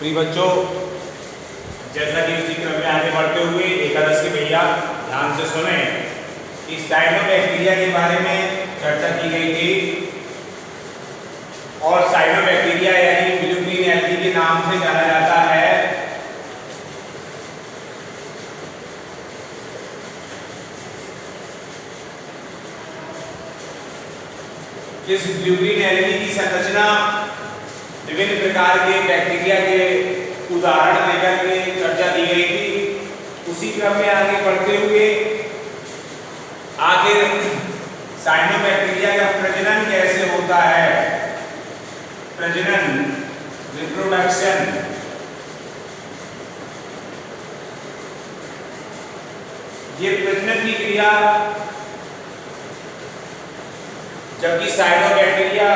प्रिय बच्चों, जैसा कि उसी क्रम में आगे बढ़ते हुए एकादश के भैया ध्यान से सुने कि साइनोबैक्टीरिया के बारे में चर्चा की गई थी और साइनोबैक्टीरिया यानी ब्लू ग्रीन एल्गी के नाम से जाना जाता है। इस ब्लू ग्रीन एल्गी की संरचना विभिन्न प्रकार के बैक्टीरिया के उदाहरण लेकर के चर्चा दी गई थी। उसी क्रम में आगे बढ़ते हुए आखिर साइनोबैक्टीरिया का प्रजनन कैसे होता है, प्रजनन रिप्रोडक्शन, ये प्रजनन की क्रिया, जबकि साइनोबैक्टीरिया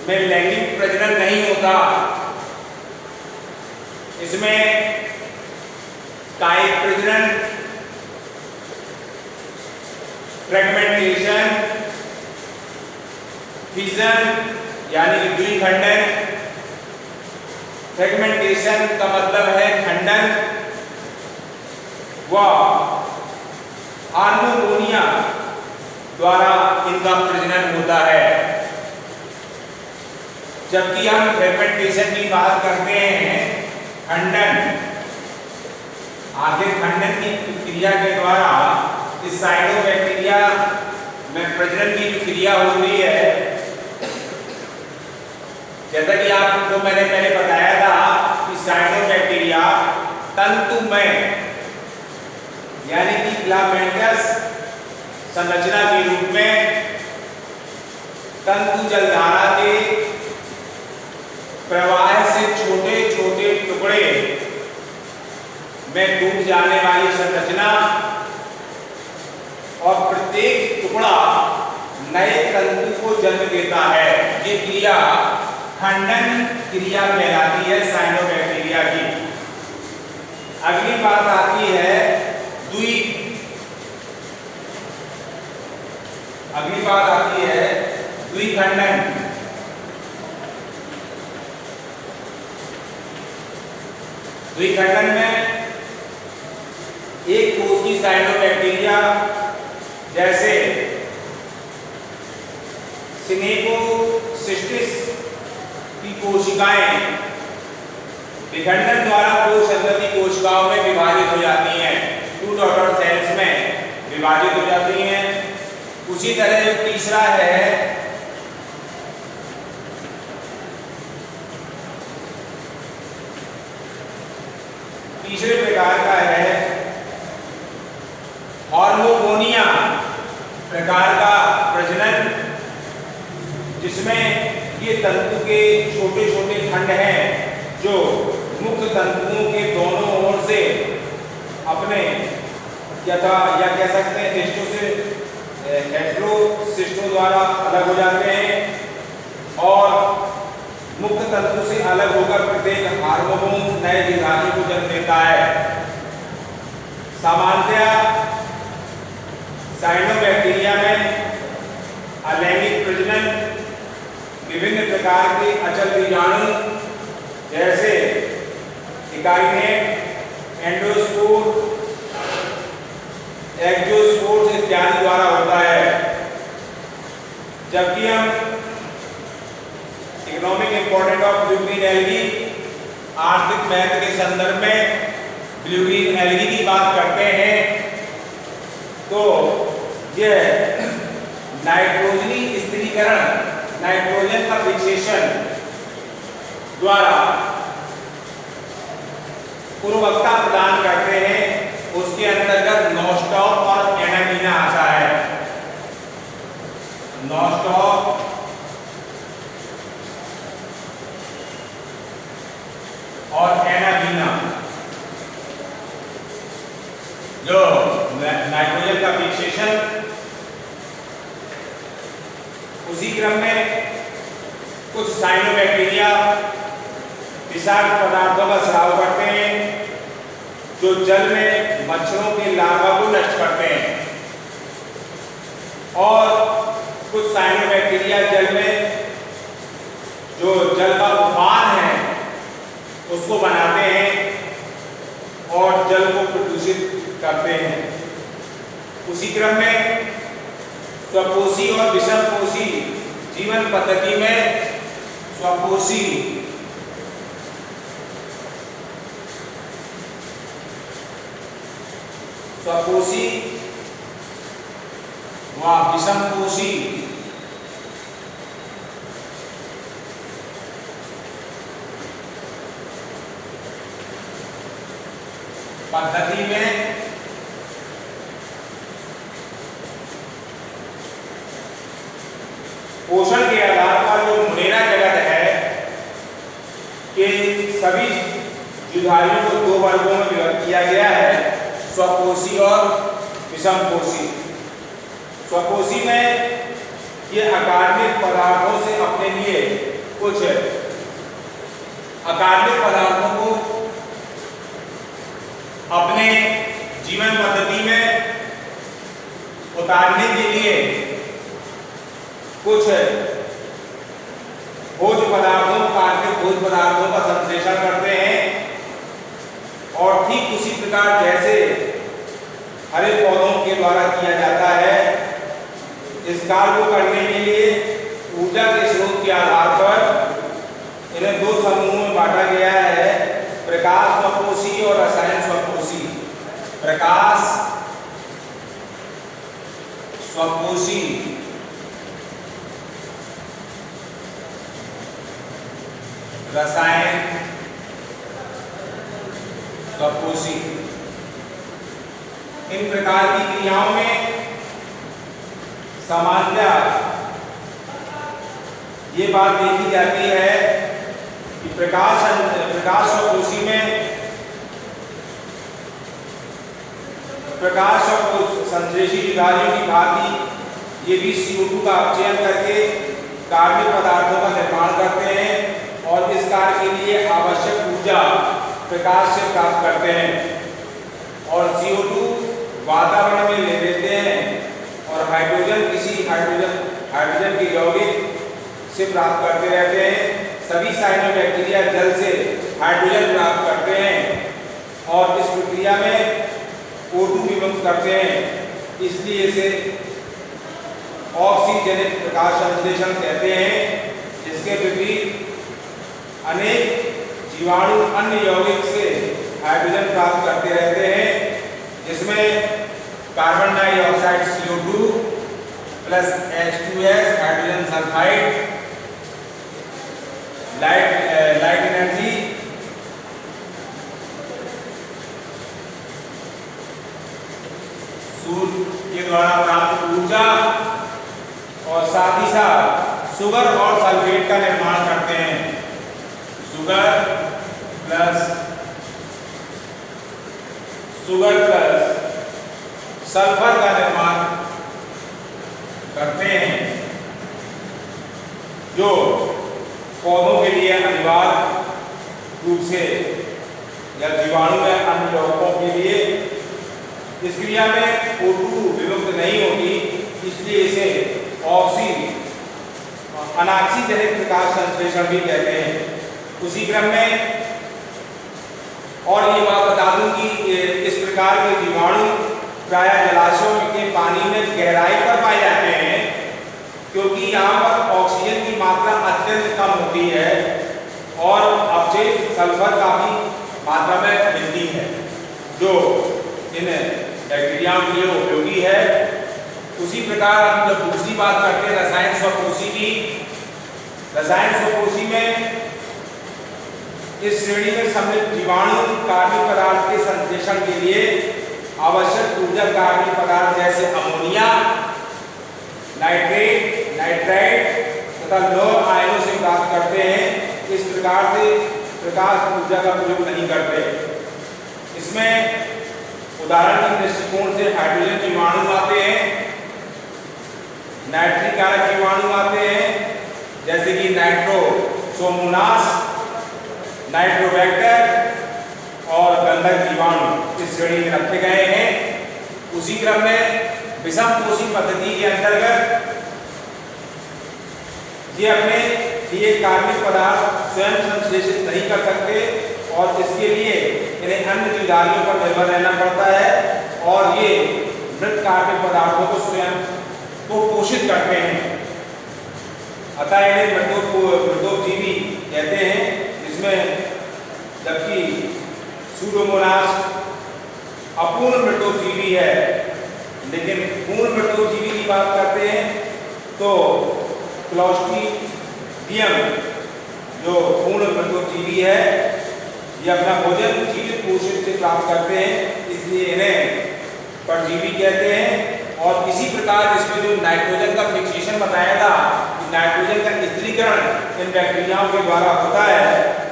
में लैंगिक प्रजनन नहीं होता, इसमें कायिक प्रजनन, फ्रेगमेंटेशन, फिजन यानी द्विखंडन, फ्रेगमेंटेशन का मतलब है खंडन, व हार्मोनिया द्वारा इनका प्रजनन होता है। जबकि हम फ्रेगमेंटेशन की बात करते हैं, खंडन, आखिर खंडन की क्रिया के द्वारा इस साइनोबैक्टीरिया में प्रजनन की जो क्रिया हो रही है, जैसा कि आपको मैंने पहले बताया था कि साइनोबैक्टीरिया तंतुमय यानी कि फिलामेंटस संरचना के रूप में तंतु जलधारा के प्रवाह से छोटे छोटे टुकड़े में टूट जाने वाली संरचना और प्रत्येक टुकड़ा नए तंतु को जन्म देता है। ये क्रिया खंडन क्रिया कहलाती है साइनोबैक्टीरिया की। अगली बात आती है द्विखंडन। द्विखंडन में एक कोष की साइनोबैक्टीरिया जैसे सिनेकोसिस्टिस की कोशिकाएं विखंडन द्वारा दो संतति कोशिकाओं में विभाजित हो जाती हैं, टू डॉटर सेल्स में विभाजित हो जाती हैं। उसी तरह जो तीसरा है तीसरे प्रकार का है हार्मोनिया प्रकार का प्रजनन, जिसमें ये तंतु के छोटे छोटे खंड हैं जो मुख्य तंतुओं के दोनों ओर से अपने या कह सकते हैं हेटेरोसिस्टों द्वारा अलग हो जाते हैं और मुख्य तंतु से अलग होकर प्रत्येक हार्मोन नए जीवधारी को जन्म देता है। सामान्यतः साइनोबैक्टीरिया में अलैंगिक प्रजनन विभिन्न प्रकार के अचल बीजाणु जैसे इकाइनेट, एंडोस्पोर, एक्सोस्पोर्स इत्यादि द्वारा होता है। जबकि हम economic important of blue green algae, आर्थिक महत्व के संदर्भ में ब्लू ग्रीन एल्गी की बात करते हैं तो यह नाइट्रोजनी स्थिरीकरण, नाइट्रोजन का विक्षेपण द्वारा पूर्वकता प्रदान करते हैं। उसके अंतर्गत नॉस्टॉक और एनामीना आता है। नॉस्टॉक और एनामीना जो नाइट्रोजन का विक्षेपण, उसी क्रम में कुछ साइनोबैक्टीरिया विषाक्त पदार्थों का स्राव करते हैं जो जल में मच्छरों के लार्वा को नष्ट करते हैं, और कुछ साइनोबैक्टीरिया जल में जो जल का उफान है उसको बनाते हैं और जल को प्रदूषित करते हैं। उसी क्रम में स्वपोषी और विषमपोषी जीवन पद्धति में स्वपोषी व विषमपोषी पद्धति में पोषण के आधार पर जो मुनेरा जगत है कि सभी जीवधारियों को दो वर्गों में विभक्त किया गया है, स्वपोषी और विषमपोषी। स्वपोषी में ये अकार्बनिक पदार्थों से अपने लिए कुछ अकार्बनिक पदार्थों को अपने जीवन पद्धति में उतारने के लिए कुछ भोज्य पदार्थों कार्बनिक भोज्य पदार्थों का संश्लेषण करते हैं। और ठीक उसी प्रकार जैसे हरे पौधों के द्वारा किया जाता है, इस कार्य को करने के लिए ऊर्जा के स्रोत के आधार पर इन्हें दो समूहों में बांटा गया है, प्रकाश स्वपोषी और रसायन स्वपोषी। प्रकाश स्वपोषी रसायन स्वपोषी। इन प्रकार की क्रियाओं में सामान्यतः ये बात देखी जाती है कि प्रकाश स्वपोषी में प्रकाश और संश्लेषी जीवधारियों की भांति ये भी CO2 का अपचयन करके कार्बनिक पदार्थों का निर्माण करते हैं और इस कार्य के लिए आवश्यक ऊर्जा प्रकाश से प्राप्त करते हैं। और CO2 वातावरण में ले लेते हैं और हाइड्रोजन के यौगिक से प्राप्त करते रहते हैं। सभी साइनोबैक्टीरिया जल से हाइड्रोजन प्राप्त करते हैं और इस प्रक्रिया में O2 विमुक्त करते हैं, इसलिए इसे ऑक्सीजनिक प्रकाश संश्लेषण कहते हैं। इसके विपरीत अनेक जीवाणु अन्य यौगिक से हाइड्रोजन प्राप्त करते रहते हैं, जिसमें carbon dioxide CO2 plus H2S hydrogen sulphide, light energy, सूर्य के द्वारा प्राप्त ऊर्जा और साथ ही साथ शुगर और सल्फेट का निर्माण करते हैं। शुगर प्लस सल्फर का निर्माण करते हैं, जो पौधों के लिए अनिवार्य रूप से या जीवाणु या अन्य यौगिकों के लिए इस क्रिया में O2 विमुक्त नहीं होती, इसलिए इसे अनाक्सीजनिक प्रकाश संश्लेषण भी कहते हैं। उसी क्रम में और ये बात बता दूं कि इस प्रकार के जीवाणु प्रायः जलाशयों के पानी में गहराई पर पाए जाते हैं, क्योंकि यहाँ पर ऑक्सीजन की मात्रा अत्यंत कम होती है और अपचयित सल्फर काफी मात्रा में मिलती है, जो इन बैक्टीरियाओं के लिए उपयोगी है। उसी प्रकार हम जब दूसरी बात करते हैं रसायन स्वपोषी की, रसायन स्वपोषी में इस श्रेणी में सम्मिलित जीवाणु कार्बनिक पदार्थ के संश्लेषण के लिए आवश्यक ऊर्जा कार्बनिक पदार्थ जैसे अमोनिया, नाइट्रेट, नाइट्राइट तथा लौह आयनों से प्राप्त करते हैं। इस प्रकार से प्रकाश ऊर्जा का प्रयोग नहीं करते। इसमें उदाहरण के दृष्टिकोण से हाइड्रोजन जीवाणु आते हैं, नाइट्रिक कारक जीवाणु आते हैं जैसे कि नाइट्रोसोमोनास, नाइट्रोबैक्टर और गंधक जीवाणु इस श्रेणी में रखे गए हैं। उसी क्रम में विषमपोषी पद्धति के अंतर्गत ये अपने लिए कार्बनिक पदार्थ स्वयं संश्लेषित नहीं कर सकते और इसके लिए इन्हें अन्य जीवधारियों पर निर्भर रहना पड़ता है और ये मृत कार्बनिक पदार्थों को स्वयं को पोषित करते हैं। अतः इन्हें मृतोपजीवी कहते हैं, जिसमें जबकि सूडोमोनास अपूर्ण मृतोपजीवी है। लेकिन पूर्ण मृतोपजीवी की बात करते हैं तो क्लॉस्ट्रीडियम जो पूर्ण मृतोपजीवी है, ये अपना भोजन जीवित पोषण से प्राप्त करते हैं, इसलिए इन्हें परजीवी कहते हैं। और इसी प्रकार इसमें जो नाइट्रोजन का फिक्सेशन बताया था, नाइट्रोजन का स्थिरीकरण इन बैक्टीरियाओं के द्वारा होता है,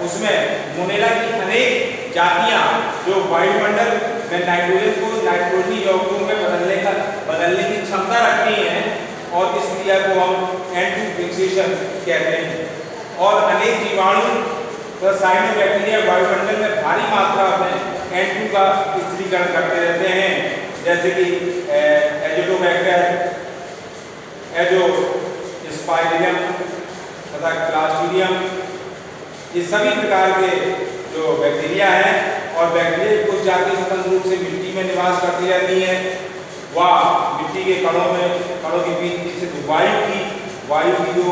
उसमें मोनेला की अनेक जातियां जो वायुमंडल में नाइट्रोजन को नाइट्रोजनी यौगिकों में बदलने की क्षमता रखती हैं और इस क्रिया को हम N2 फिक्सेशन कहते हैं। और अनेक जीवाणु साइनोबैक्टीरिया वायुमंडल में भारी मात्रा में N2 का स्थिरीकरण करते रहते हैं, जैसे कि एजोटोबैक्टर, एजोस्पाइरिलम तथा क्लास्ट्रीडियम। ये सभी प्रकार के जो बैक्टीरिया हैं और बैक्टीरिया कुछ जाति स्वतंत्र रूप से मिट्टी में निवास करती रहती हैं, वह मिट्टी के कणों के बीच स्थित वायु की जो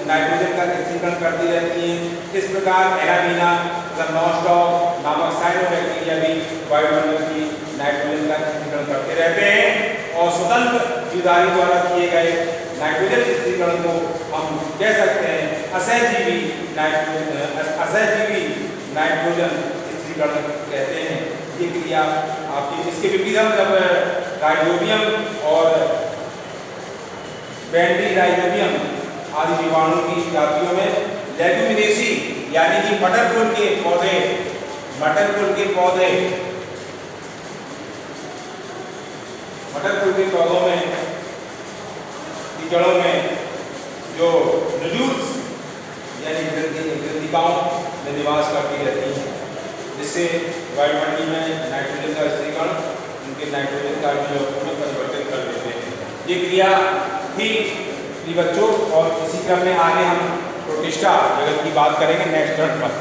नाइट्रोजन का स्थिरीकरण करती रहती हैं। इस प्रकार एनाबीना तथा नॉस्टॉक नामक साइनोबैक्टीरिया भी वायुमंडल की नाइट्रोजन का स्थिरीकरण करते रहते हैं और स्वतंत्र जीवधारी द्वारा किए गए नाइट्रोजन स्थिरीकरण को हम कह सकते हैं असहजीवी नाइट्रोजन स्थिरीकरण कहते हैं। ये क्रिया आपकी इसके विपरीत हम जब राइजोबियम और बैंडी राइजोबियम आदि जीवाणु की जातियों में लेग्यूमिनेसी यानी कि मटर कुल के पौधों में की जड़ों में जो नोड्यूल्स यानी ग्रंथिकाओं में निवास करती रहती हैं, जिससे वायुमंडल में नाइट्रोजन का स्थिरीकरण उनके नाइट्रोजन का में परिवर्तित कर देते हैं। ये क्रिया थी बच्चों, और इसी क्रम में आगे हम प्रोटिस्टा जगत की बात करेंगे नेक्स्ट टर्न पर।